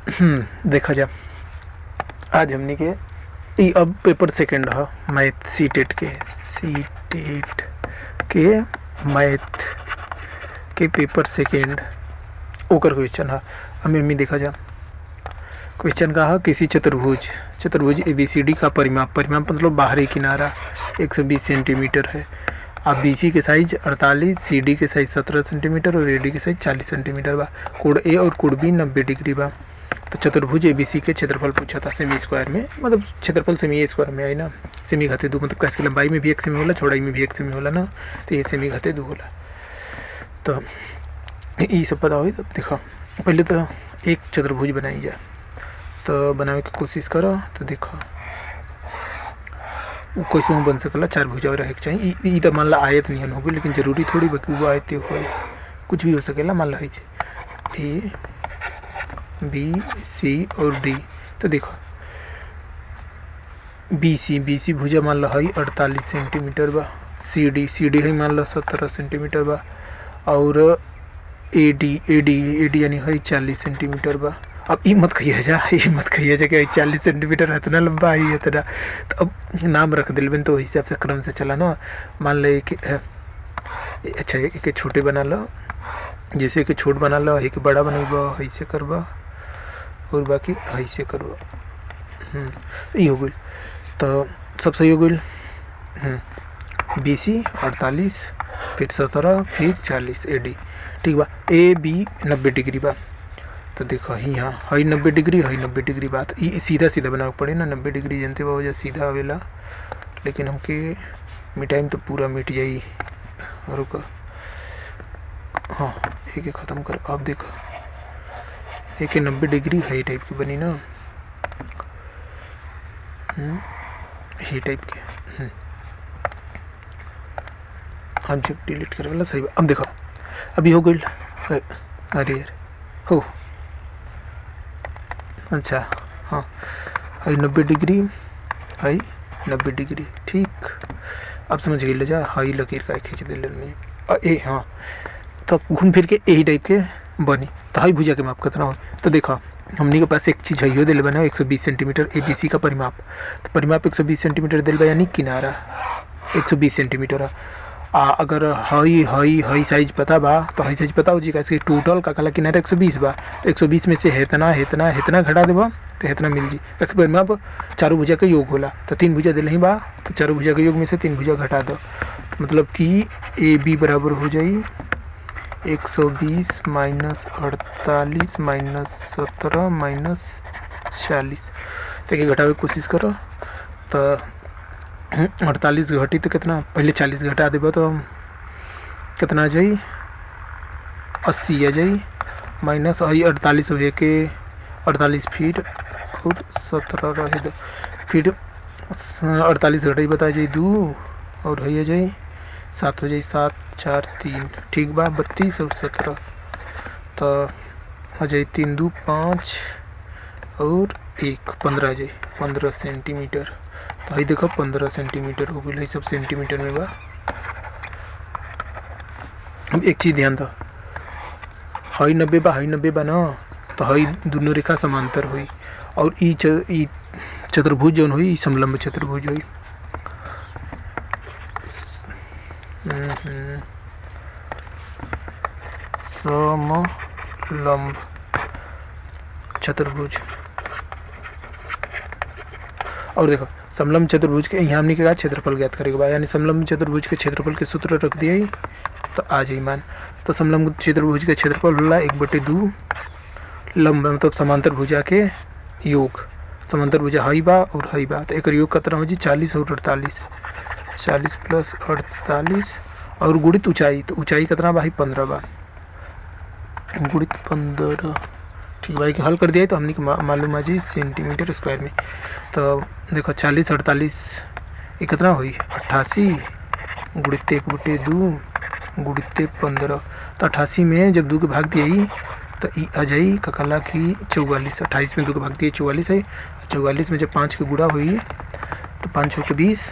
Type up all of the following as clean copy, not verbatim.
देखा जा आज हमने के अब पेपर सेकंड है मैथ सी टेट के मैथ के पेपर सेकंड ओकर क्वेश्चन है। हमें देखा जा क्वेश्चन का है किसी चतुर्भुज ABCD का परिमाप मतलब बाहरी किनारा 120 सेंटीमीटर है। अब BC के साइज 48, CD के साइज 17 सेंटीमीटर और AD के साइज 40 सेंटीमीटर बा। कोण A और कोण B 90 डिग्री बा। तो चतुर्भुज ABC के क्षेत्रफल पूछा था सेमी स्क्वायर में, मतलब क्षेत्रफल सेमी स्क्वायर में आई ना। सेमी घाते 2 मतलब कैसे लंबाई में भी 1 सेमी होला, चौड़ाई में भी 1 सेमी होला ना, तो ये सेमी घाते 2 होला। तो ये सब पता हो। तो देखो पहले तो एक चतुर्भुज बनाई जा, तो बनाने की कोशिश करो। तो देखो कैसे बन सकला, 4 भुजा रहे के चाहिए। ई तो मान ला आयत नहीं हो, लेकिन जरूरी थोड़ी बाकी वो आयत हो, कुछ भी हो सकेला। मान ला A B C और D। तो देखो BC भुजा मान ला 48 सेंटीमीटर बा। CD है मान ला 17 सेंटीमीटर बा। और AD यानी 40 सेंटीमीटर बा। अब ये मत कहिए जा कि 40 सेंटीमीटर इतना लंबा है इतना। तो अब नाम रख दिल तो हिसाब से क्रम से चला ना। मान ले कि अच्छा एक छोटे बना लो, जैसे कि छोट बना लो, एक बड़ा बनेबा, ऐसे करबा और बाकी ऐसे करबा। ये हो गई। तो सब सही हो गई। BC 48, फिर 17, फिर 40 AD। ठीक बा। AB 90 डिग्री बा। तो देखो यहाँ 90 डिग्री 90 डिग्री बात ये सीधा बनाना पड़े ना। 90 डिग्री जानते बा वजह सीधा आवेला, लेकिन हमके मिटाइम तो पूरा मिट जाई। रुको हाँ एक ख़त्म कर। अब देखो एक 90 डिग्री है टाइप की बनी ना, ये टाइप के। हम जब डिलीट करे वाला सही। अब देखो अभी हो गई। अरे यार हो अच्छा हाँ 90 डिग्री 90 डिग्री। ठीक अब समझ गई ले जा। हाई लकीर का खींच दे लेने हाँ। तो घूम फिर के यही टाइप के बनी। तो हाई भुजा के माप कितना हो। तो देखो हमने के पास एक चीज़ है दिल बना 120 सेंटीमीटर ABC का परिमाप। तो परिमाप 120 सेंटीमीटर दिल बा, यानी किनारा 120 सेंटीमीटर है। अगर हाई साइज पता बा तो हाई साइज पता हो जी कैसे टोटल का कला किनारा 120 बा। तो 120 में से हेतना घटा देबा तो हेतना मिल जी। कैसे परिमाप चारों भुजा का योग होला। तो 3 भुजा दिल ही बा, तो चारों भुजा के योग में से 3 भुजा घटा दो। तो मतलब कि AB बराबर हो जाई 120 माइनस 48 माइनस 17 माइनस 40। तो घटावे की कोशिश करो। तो 48 घटी तो कितना, पहले 40 घटा देबो तो कितना आ जाई 80 आ जाई। माइनस 48 हो के 48 फिर और 17 रहे दो। फिर 48 घटाई बता जाई 2 और है जाई 7 हो जाई 7 4 3। ठीक बा 32 और 17 तो हो जाई 3 2 5 और 1 15 जाई 15 सेंटीमीटर। तो भाई देखो 15 सेंटीमीटर हो गई। सब सेंटीमीटर में बा। अब एक चीज़ ध्यान दो, 90 बा ना। तो हाई दोनों रेखा समांतर हुई और ई चतुर्भुज जौन हुई समलंब चतुर्भुज हुई। समलंब चतुर्भुज। और देखो समलंब चतुर्भुज के यहाँ हमने क्या क्षेत्रफल ज्ञात करेगा, यानी समलंब चतुर्भुज के क्षेत्रफल के सूत्र रख दिया तो आ जाए मान। तो समलंब चतुर्भुज के क्षेत्रफल होला 1/2 लंब मतलब समांतर भुजा के योग। समांतर भुजा हाई बा और हाई बा, तो एक योग कितना हो जी 40 और 48। 40 प्लस 48 और गुणित ऊंचाई, तो ऊंचाई कितना बा 15 बा, गुणित 15। ठीक भाई कि हल कर दिया तो हमने मालूम है जी सेंटीमीटर स्क्वायर में। तो देखो 40 48 ये कितना हुई 88 गुणित 1/2 गुणित 15। तो 88 में जब 2 के भाग दिए तो ई आ जाई ककला की 44। 28 में 2 के भाग दिए 44 है। 44 में जब 5 के गुणा हुई तो 5 6 के 20,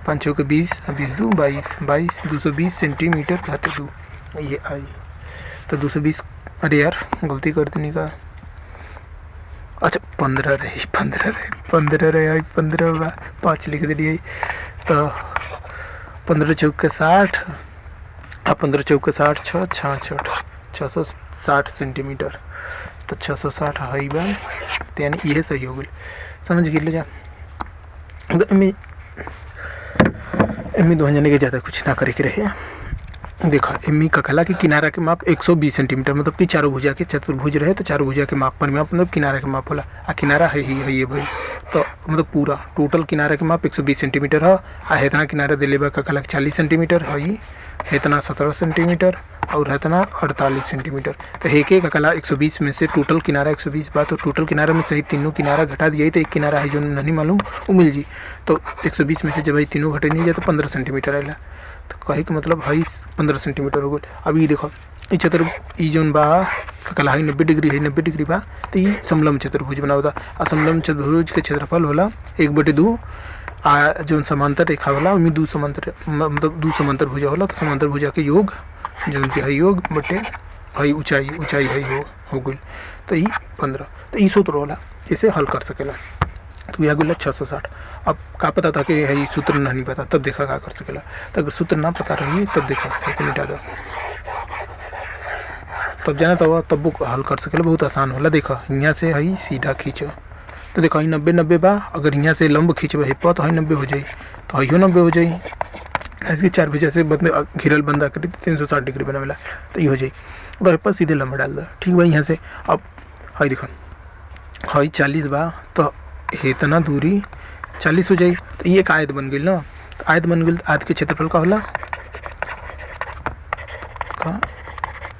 5 6 के 20 20 2 22 220 सेंटीमीटर घाते 2 ये आई। तो 220 अरे यार गलती कर देने का अच्छा 15 रही, 15 रहे, 15 बा 5 लिख दिए तो 15 चौके 60, 15 चौके 60, 66, 660 सेंटीमीटर। तो 660 हाई बा, तो यानी ये सही हो गई। समझ गए जा। एमी दो जने के ज़्यादा कुछ ना करे के रहे। देखो एमी का कहला कि किनारा के माप 120 सेंटीमीटर, मतलब कि चारों भुजा के चतुर्भुज रहे तो चारों भुजा के माप पर माप मतलब किनारा के माप होला। आ किनारा है ही है ये भाई, तो मतलब पूरा टोटल किनारा के माप 120 सेंटीमीटर है। आ इतना किनारा दिले बा का कहला 40 सेंटीमीटर है, इतना 17 सेंटीमीटर और इतना 48 सेंटीमीटर। तो एक एक कहला 120 में से टोटल किनारा 120 बा, तो टोटल किनारा में सही तीनों किनारा घटा दिए तो एक किनारा है जो नहीं मालूम वो मिल जी। तो 120 में से जब भाई तीनों घटे नहीं जाए तो 15 सेंटीमीटर आएगा। तो कहे कि मतलब भाई 15 सेंटीमीटर हो गए। अब ये देखो ये चतुर्भुज जौन बा कहला है 90 डिग्री है, 90 डिग्री बा तो ये समलम चतुर्भुज बना होता। और समलम चतुर्भुज के क्षेत्रफल होला 1/2 आ जौन समांतर रेखा होला उनमें 2 समांतर मतलब 2 समांतर भुजा होला। तो समांतर भुजा के योग जौन के है योग बटे है ऊंचाई है हो गई। तो ये 15, तो ये सूत्र होला इसे हल कर सकेला। तो यह गुला 660। अब का पता था कि ये सूत्र नहीं पता, तब देखा क्या कर सकेला। तो अगर सूत्र ना पता रही तब देखा एक मिनट आ दो, तब जाना तो तब वो हल कर सकेला। बहुत आसान होला। देखा यहाँ से है सीधा खींचो तो देखो 90 बा, अगर यहाँ से लंब खींचब हिप्पा तो 90 हो जाए, तो है 90 हो जाए। ऐसे 4 भुजा से घिरल बंदा करी तो 360 डिग्री बनावेला, तो ये हो जाए। तो हिप्पा सीधे लंबा डाल दो। ठीक भाई यहाँ से अब है देखो है 40 बा, तो इतना दूरी 40 हो जाए। तो ये एक आयत बन गई ना। तो आयत बन गई, आयत के क्षेत्रफल का होला का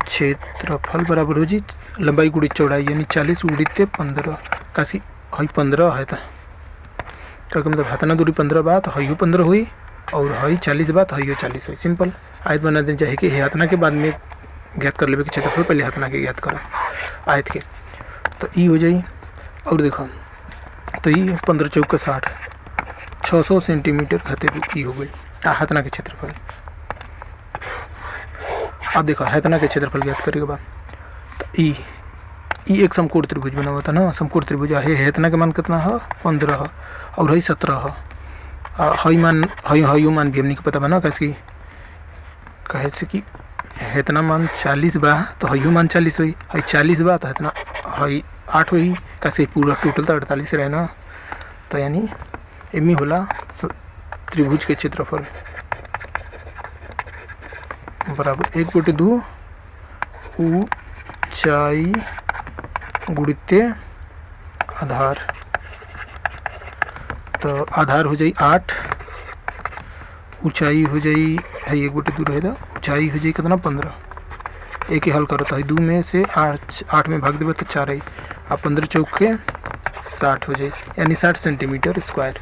क्षेत्रफल बराबर हो जी लंबाई गुड़ी चौड़ाई, यानी 40 गुणित 15 काशी है 15 है। तो मतलब हतना दूरी 15 बा तो है 15 हुई और है 40 बा तो है 40 हुई। सिंपल आयत बना देना चाहिए कि हतना के बाद में ज्ञात कर लेवे कि क्षेत्रफल पहले हतना के ज्ञात करो आयत के। तो ई हो जाए। और देखो तो ये 15 चौके 60, 600 सेंटीमीटर खातिर ई हो गई हतना के क्षेत्रफल। अब देखो हतना के क्षेत्रफल ज्ञात करने के बाद तो ई एक समकोण त्रिभुज बना हुआ था ना। समकोण त्रिभुज है हतना के मान कितना है 15 है और है 17 है। हई मान हई मान भी हमने को पता बना कैसे कि इतना मान 40 बा तो हई मान 40 हुई, हई 40 बा तो इतना हई 8 हुई कैसे पूरा टोटल तो 48 रहे ना। तो यानी एमी होला त्रिभुज के क्षेत्रफल बराबर 1/2 ऊंचाई गुणित आधार। तो आधार हो जाए 8, ऊंचाई हो जाए है 1/2 रहेगा, ऊंचाई हो जाए कितना 15। एक ही हल करो तो 2 में से 8 में भाग देवे तो 4 है। अब 15 चौके 60 हो जाए, यानी 60 सेंटीमीटर स्क्वायर।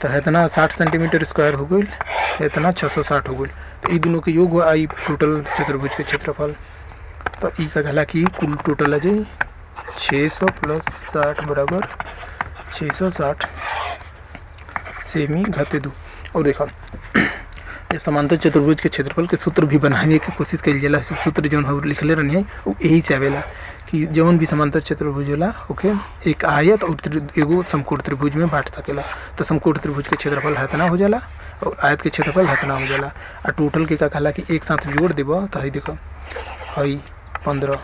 तो इतना 60 सेंटीमीटर स्क्वायर हो गई, इतना 660 हो गई। तो ये दोनों के योग आई टोटल चतुर्भुज के क्षेत्रफल। तो ई का कहला कि कुल टोटल आ जाए 600 + 60 बराबर 660 सेमी घाते 2। और देखो जब समांतर चतुर्भुज के क्षेत्रफल के सूत्र भी बनाने की कोशिश करी जाला, सूत्र जौन हम लिखले रहनी है वो यही चाहेला कि जौन भी समांतर चतुर्भुज होला ओके एक आयत और एगो समकोण त्रिभुज में बांट सकेला। तो समकोण त्रिभुज के क्षेत्रफल हतना हो जाला और आयत के क्षेत्रफल हतना हो जाला। और टोटल के का कहला कि एक साथ जोड़ देबो तो है देखो है 15,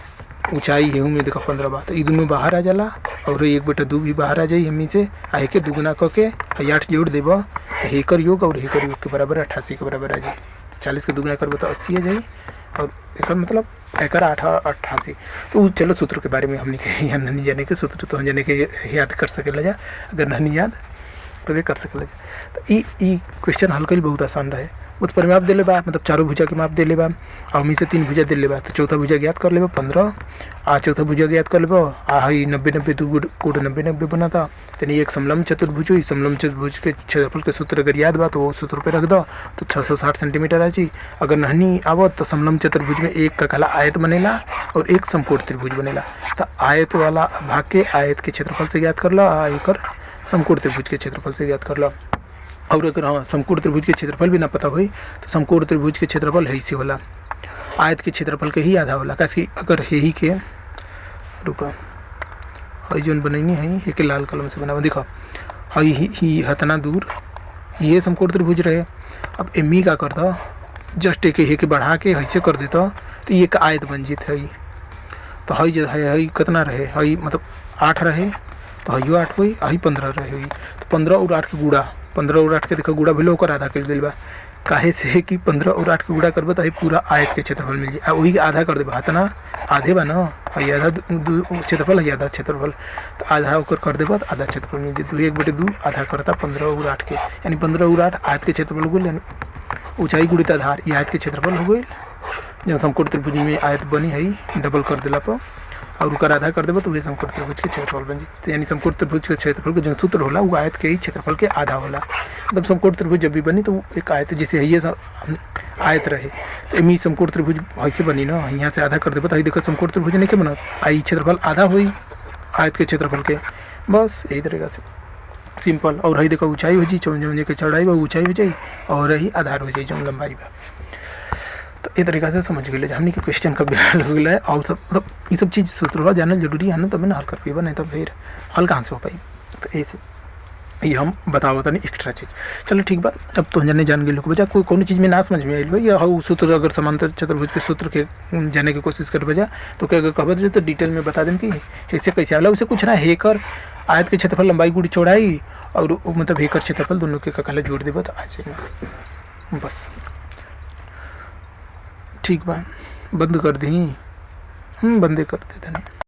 ऊंचाई है में देखो 15 बा, तो ये दोनों बाहर आ जाला और 1/2 भी बाहर आ जाए हमी से। आ के दुगुना करके 8 जोड़ देबो तो हेकर योग और हेकर योग के बराबर 88 के बराबर आ जाए। 40 के दुगुना करबो तो 80 आ जाए और एक मतलब एकर 88। तो चलो सूत्र के बारे में हमने यहाँ नहीं जाने के सूत्र तो हम जाने के याद कर सकेला जा, अगर नहीं याद तो वे कर सकेला जा। तो ई क्वेश्चन हल कल बहुत आसान रहे। उस पर माप दे ले बा, मतलब चारों भुजा के माप दे ले बा और हमी से 3 भुजा दे ले बा। तो चौथा भुजा ज्ञात कर लेबो 15 आ चौथा भुजा ज्ञात कर लेबो आ हई 90 2 कोड 90 बना था। तो एक समलम चतुर्भुज हुई, समलम चतुर्भुज के क्षेत्रफल के सूत्र अगर याद बा तो वो सूत्र पे रख दो तो 660 सेंटीमीटर आ जी। अगर नहीं आवत तो समलम चतुर्भुज में एक का कहला आयत बनेला और एक समकोण त्रिभुज बनेला। तो आयत वाला भाग के आयत के क्षेत्रफल से ज्ञात कर लो, आ एक समकोण त्रिभुज के क्षेत्रफल से ज्ञात कर लो। और अगर हाँ समकोण त्रिभुज के क्षेत्रफल भी ना पता हुई तो समकोण त्रिभुज के क्षेत्रफल है से होला आयत के क्षेत्रफल के ही आधा होला। कैसे अगर है ही के रुका हई जोन बनैनी है एक लाल कलम से बनावा देखो हई ही हतना दूर ये समकोण त्रिभुज रहे। अब एमी का करता जस्ट एक के बढ़ा के ऐसे कर देता तो ये एक आयत बन जीत है। तो हई जो है हई कितना रहे हई मतलब 8 रहे तो हइयो 8 हुई हई 15 रहे हुई तो 15 और 8 के गुड़ा 15 और 8 के देखो गुड़ा भी ओकर आधा कर गई बा काहे से कि 15 और 8 के गुड़ा करबे तो पूरा आयत के क्षेत्रफल मिल जाए वही आधा कर देबा हतना आधे बा ना हई आधा क्षेत्रफल है आधा क्षेत्रफल तो आधा ओकर कर देबा तो आधा क्षेत्रफल मिल जाए 2 1/2 आधा करता 15 और 8 के यानी 15 और 8 आयत के क्षेत्रफल हो गई ऊंचाई गुणित आधार ये आयत के क्षेत्रफल हो गई। जब समकोण त्रिभुज में आयत बनी है डबल कर दिला पर और उकर आधा कर देबा तो वही समकोण त्रिभुज के क्षेत्रफल बन जाए। तो यानी समकोण त्रिभुज के क्षेत्रफल के जो सूत्र होला वो आयत के ही क्षेत्रफल के आधा होला। मतलब समकोण त्रिभुज जब भी बनी तो एक आयत जैसे ये आयत रहे तो एमी समकोण त्रिभुज ऐसे बनी ना यहाँ से आधा कर देबा तो देखो समकोण त्रिभुज नहीं के बना आई क्षेत्रफल आधा हुई आयत के क्षेत्रफल के बस यही तरीका से सिंपल। और हई देखो ऊंचाई हो जाए जो के चौड़ाई बा ऊंचाई हो जाए और ही आधार हो जाए जो लंबाई बा। तो ये तरीका से समझ गए हमने के क्वेश्चन का बिहार हो गया है और सब मतलब ये सब चीज़ सूत्र जानना जरूरी है ना तब ना हल कर पाएगा नहीं तो फिर हल कहाँ से हो पाई। तो ऐसे ये हम बताओ नहीं एक्स्ट्रा चीज़ चलो ठीक बात। अब तो जाने जान गए लोग बचा कोई कौन चीज़ में ना समझ में आई भाई या हाँ सूत्र अगर समांतर चतुर्भुज के सूत्र के जाने की कोशिश कर बजा तो क्या अगर खबर तो डिटेल में बता दें कि ऐसे कैसे आला उसे कुछ ना हेकर आयत के क्षेत्रफल लंबाई गुड़ी चौड़ाई और मतलब हेकर क्षेत्रफल दोनों के कला जोड़ देगा तो आ जाएगा बस ठीक बा। बंद कर दी बंदे कर देते नहीं।